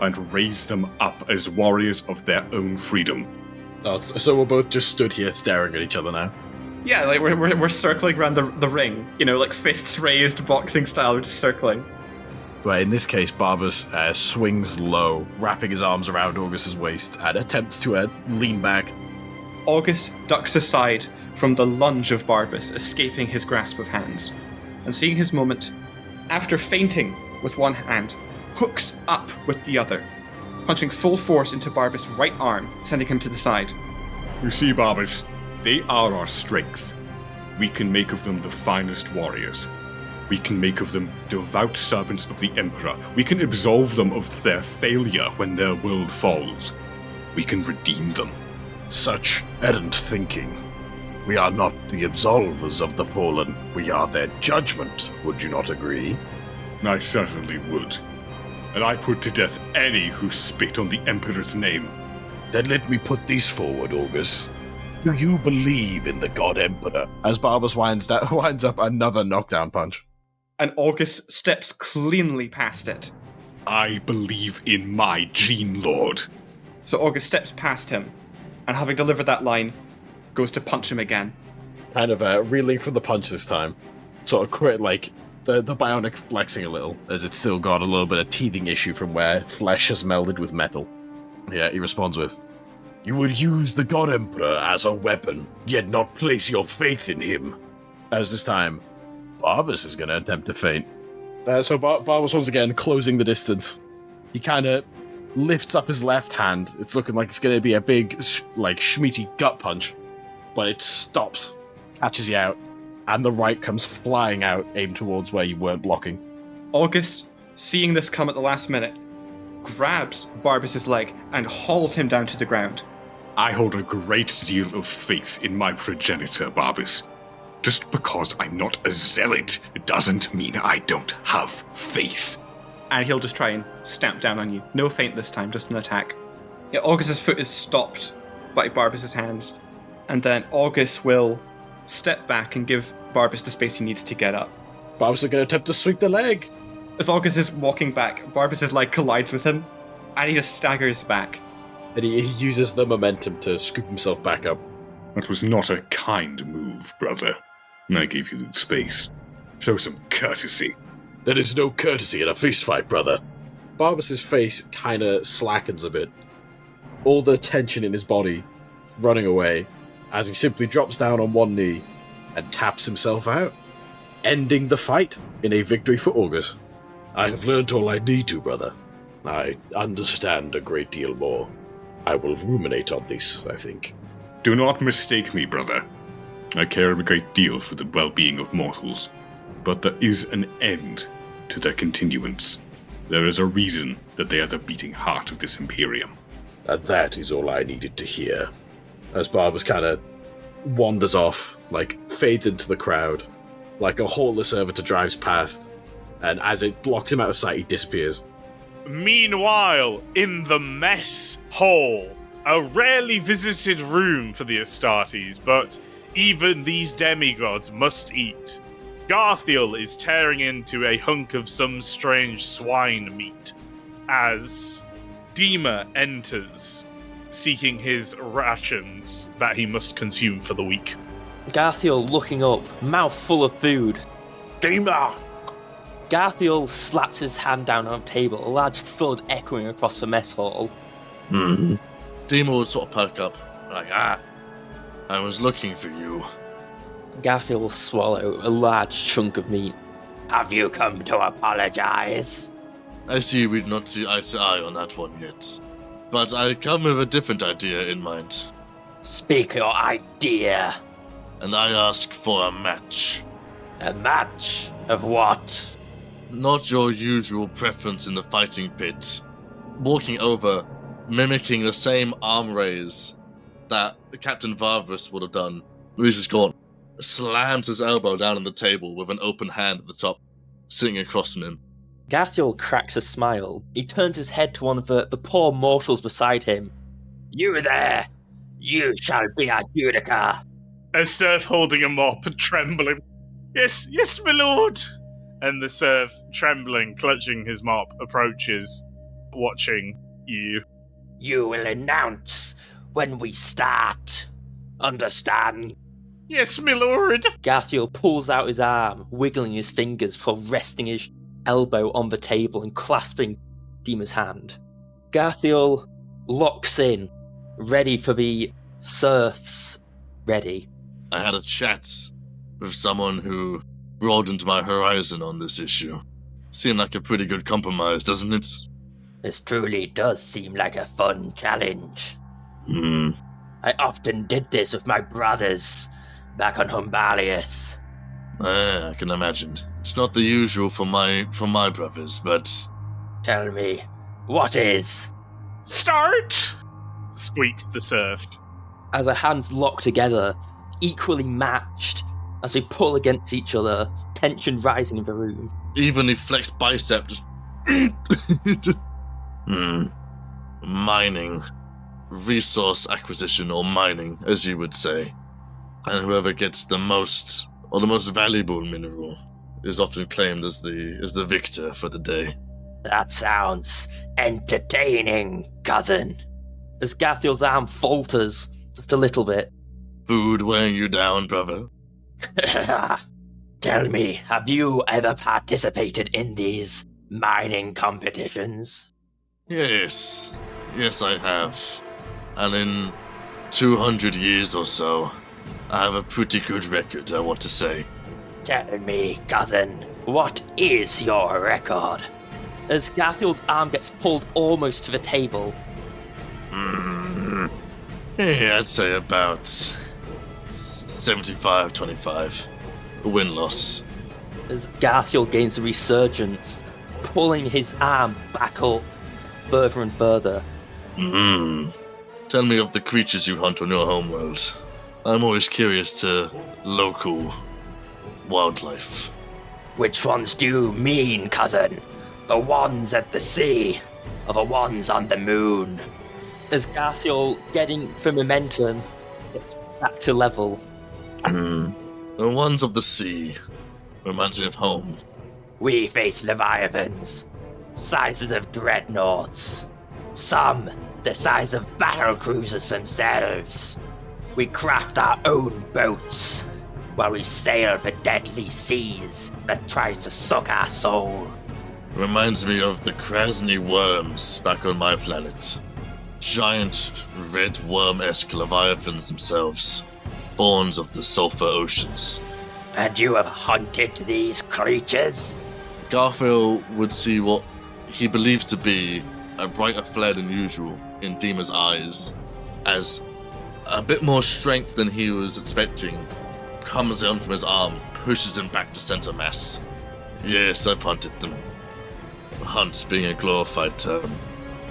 and raise them up as warriors of their own freedom. Oh, so we're both just stood here staring at each other now. Yeah, we're circling around the ring, fists raised, boxing style, we're just circling. Well, in this case, Barbus swings low, wrapping his arms around August's waist, and attempts to lean back. August ducks aside from the lunge of Barbus, escaping his grasp of hands, and seeing his moment, after feinting with one hand, hooks up with the other, punching full force into Barbus' right arm, sending him to the side. You see, Barbus, they are our strength. We can make of them the finest warriors. We can make of them devout servants of the Emperor. We can absolve them of their failure when their world falls. We can redeem them. Such errant thinking. We are not the absolvers of the fallen. We are their judgment. Would you not agree? I certainly would. And I put to death any who spit on the Emperor's name. Then let me put these forward, August. Do you believe in the God Emperor? As Barbus winds up another knockdown punch. And August steps cleanly past it. I believe in my Gene Lord. So August steps past him, and having delivered that line, goes to punch him again. Kind of reeling from the punch this time. Sort of quit, the bionic flexing a little, as it's still got a little bit of teething issue from where flesh has melded with metal. Yeah, he responds with, "You would use the God Emperor as a weapon, yet not place your faith in him." As this time, Barbus is going to attempt to feint. So Barbos once again closing the distance. He kind of lifts up his left hand. It's looking like it's going to be a big, schmeaty gut punch, but it stops, catches you out, and the right comes flying out, aimed towards where you weren't blocking. August, seeing this come at the last minute, grabs Barbas's leg and hauls him down to the ground. I hold a great deal of faith in my progenitor, Barbas. Just because I'm not a zealot doesn't mean I don't have faith. And he'll just try and stamp down on you. No feint this time, just an attack. Yeah, August's foot is stopped by Barbas's hands, and then August will step back and give Barbas the space he needs to get up. Barbas is going to attempt to sweep the leg. As August is walking back, Barbas's leg collides with him, and he just staggers back. And he uses the momentum to scoop himself back up. That was not a kind move, brother. I gave you the space. Show some courtesy. There is no courtesy in a fistfight, brother. Barbas's face kind of slackens a bit. All the tension in his body running away as he simply drops down on one knee and taps himself out, ending the fight in a victory for August. I have learned all I need to, brother. I understand a great deal more. I will ruminate on this, I think. Do not mistake me, brother. I care a great deal for the well-being of mortals, but there is an end to their continuance. There is a reason that they are the beating heart of this Imperium. And that is all I needed to hear. As Barbas kind of wanders off, fades into the crowd, like a hauntless servitor drives past, and as it blocks him out of sight, he disappears. Meanwhile, in the mess hall, a rarely visited room for the Astartes, but even these demigods must eat. Garthiel is tearing into a hunk of some strange swine meat as Dima enters, seeking his rations that he must consume for the week. Garthiel looking up, mouth full of food. Dima! Garthiel slaps his hand down on a table, a large thud echoing across the mess hall. Dima would sort of perk up, I was looking for you. Garthiel will swallow a large chunk of meat. Have you come to apologize? I see we'd not see eye to eye on that one yet, but I come with a different idea in mind. Speak your idea. And I ask for a match. A match of what? Not your usual preference in the fighting pit. Walking over, mimicking the same arm raise that Captain Varvus would have done. Lucius Gaunt slams his elbow down on the table with an open hand at the top, sitting across from him. Garthiel cracks a smile. He turns his head to one of the poor mortals beside him. You there! You shall be our Judica! A serf holding a mop, trembling. Yes, my lord! And the serf, trembling, clutching his mop, approaches, watching you. You will announce when we start. Understand? Yes, my lord! Garthiel pulls out his arm, wiggling his fingers before resting his elbow on the table and clasping Dima's hand. Garthiel locks in, ready for the serfs. Ready. I had a chat with someone who broadened my horizon on this issue. Seemed like a pretty good compromise, doesn't it? This truly does seem like a fun challenge. I often did this with my brothers back on Humbalius. I can imagine. It's not the usual for my brothers, but... Tell me, what is? Start! Squeaks the serf. As their hands lock together, equally matched, as they pull against each other, tension rising in the room. Evenly flexed bicep just... Mining. Resource acquisition, or mining, as you would say. And whoever gets the most, or the most valuable mineral, is often claimed as the victor for the day. That sounds entertaining, cousin. As Garthiel's arm falters just a little bit. Food weighing you down, brother? Tell me, have you ever participated in these mining competitions? Yes, I have. And in 200 years or so, I have a pretty good record, I want to say. Tell me, cousin, What is your record? As Garthill's arm gets pulled almost to the table. Yeah, I'd say about 75-25. Win-loss. As Garthiel gains a resurgence, pulling his arm back up further and further. Tell me of the creatures you hunt on your homeworld. I'm always curious to local wildlife. Which ones do you mean, cousin? The ones at the sea, or the ones on the moon? As Garthiel, getting the momentum, gets back to level. The ones of the sea. Reminds me of home. We face leviathans, sizes of dreadnoughts. Some the size of battle cruisers themselves. We craft our own boats, while we sail the deadly seas that tries to suck our soul. Reminds me of the Krasny worms back on my planet. Giant red worm-esque leviathans themselves, borns of the sulfur oceans. And you have hunted these creatures? Garfield would see what he believes to be a brighter flare than usual in Dima's eyes, as a bit more strength than he was expecting comes down from his arm, pushes him back to center mass. Yes, I've hunted them. Hunt being a glorified term.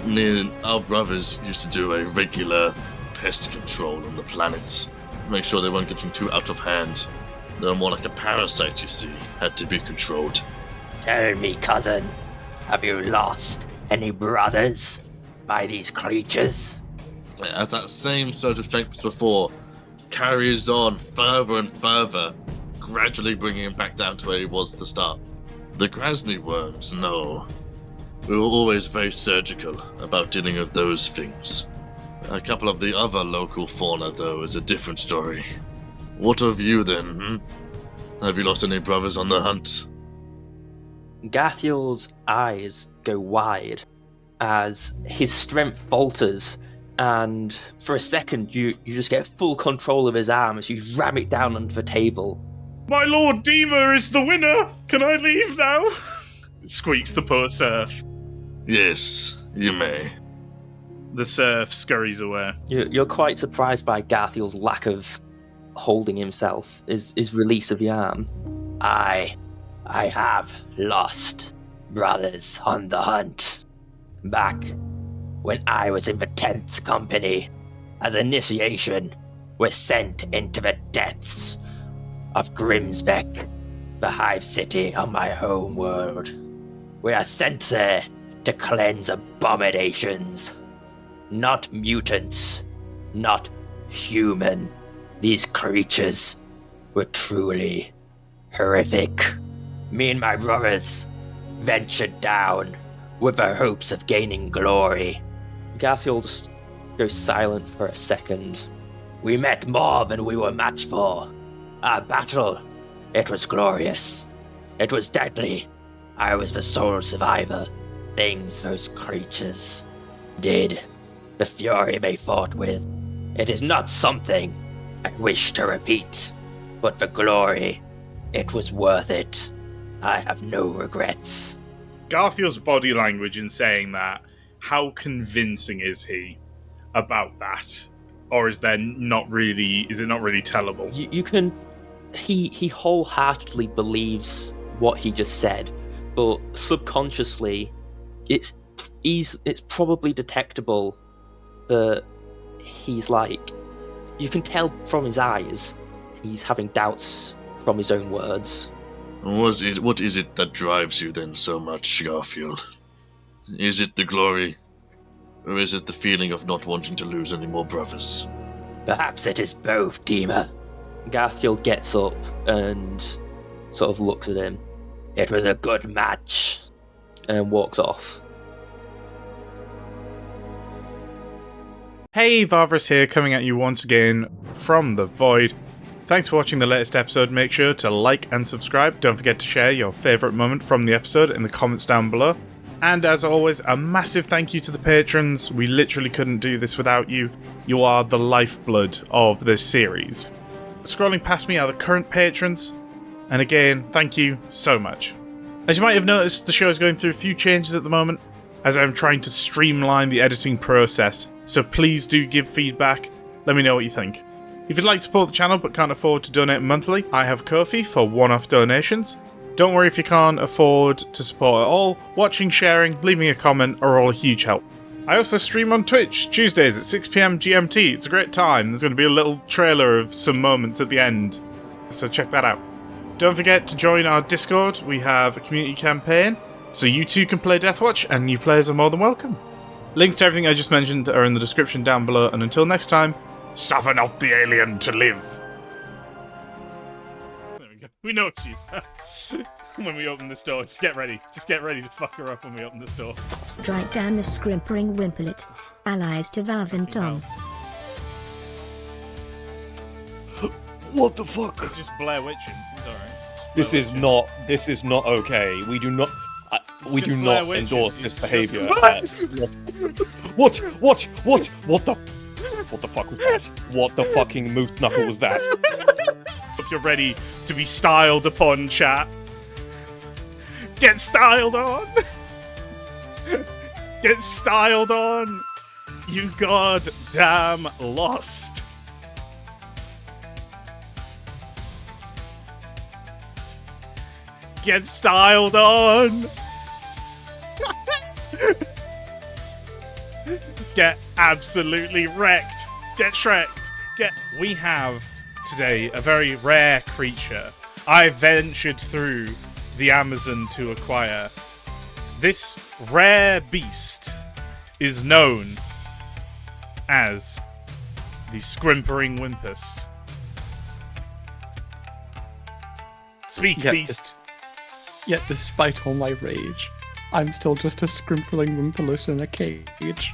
Me and our brothers used to do a regular pest control on the planet. Make sure they weren't getting too out of hand. They were more like a parasite, you see, had to be controlled. Tell me, cousin, have you lost any brothers by these creatures? As that same sort of strength as before carries on further and further, gradually bringing him back down to where he was at the start. The Krasny worms, no. We were always very surgical about dealing with those things. A couple of the other local fauna, though, is a different story. What of you, then? Have you lost any brothers on the hunt? Garthiel's eyes go wide as his strength falters, and for a second you just get full control of his arm as you ram it down onto the table. My lord Dima is the winner! Can I leave now? Squeaks the poor serf. Yes, you may. The serf scurries away. You're quite surprised by Garthiel's lack of holding himself, his release of the arm. I have lost brothers on the hunt. Back when I was in the 10th Company, as initiation, we're sent into the depths of Grimsbeck, the Hive city on my home world. We are sent there to cleanse abominations. Not mutants, not human. These creatures were truly horrific. Me and my brothers ventured down with the hopes of gaining glory. Garfield just goes silent for a second. We met more than we were matched for. Our battle, it was glorious. It was deadly. I was the sole survivor. Things those creatures did. The fury they fought with. It is not something I wish to repeat. But the glory, it was worth it. I have no regrets. Garfield's body language in saying that, how convincing is he about that? Or is it not really tellable? You can... He wholeheartedly believes what he just said, but subconsciously, it's probably detectable that he's like... You can tell from his eyes, he's having doubts from his own words. What is it that drives you then so much, Garfield? Is it the glory, or is it the feeling of not wanting to lose any more brothers? Perhaps it is both, Dima. Garfield gets up and sort of looks at him. It was a good match, and walks off. Hey, Varvas here, coming at you once again from the Void. Thanks for watching the latest episode. Make sure to like and subscribe. Don't forget to share your favourite moment from the episode in the comments down below. And as always, a massive thank you to the patrons. We literally couldn't do this without you. You are the lifeblood of this series. Scrolling past me are the current patrons. And again, thank you so much. As you might have noticed, the show is going through a few changes at the moment, as I'm trying to streamline the editing process, so please do give feedback, let me know what you think. If you'd like to support the channel but can't afford to donate monthly, I have Ko-fi for one-off donations. Don't worry if you can't afford to support at all, watching, sharing, leaving a comment are all a huge help. I also stream on Twitch, Tuesdays at 6pm GMT, it's a great time, there's going to be a little trailer of some moments at the end, so check that out. Don't forget to join our Discord, we have a community campaign, so you too can play Deathwatch, and new players are more than welcome. Links to everything I just mentioned are in the description down below, and until next time, suffer not the alien to live. There we go. We know she's when we open this door. Just get ready. Just get ready to fuck her up when we open this door. Strike down the scrimpering Wimperlet. Allies to Valve and Tom. What the fuck? It's just Blair Witching. It's alright. This is not okay. We do not endorse this behavior. What the fuck was that? What the fucking moose knuckle was that? Hope you're ready to be styled upon, chat. Get styled on! Get styled on! You goddamn lost! Get styled on! Get absolutely wrecked! Get shreked! We have today a very rare creature. I ventured through the Amazon to acquire. This rare beast is known as the Scrimpering Wimpus. Speak, beast! Yet despite all my rage, I'm still just a scrimpling Wimpulus in a cage.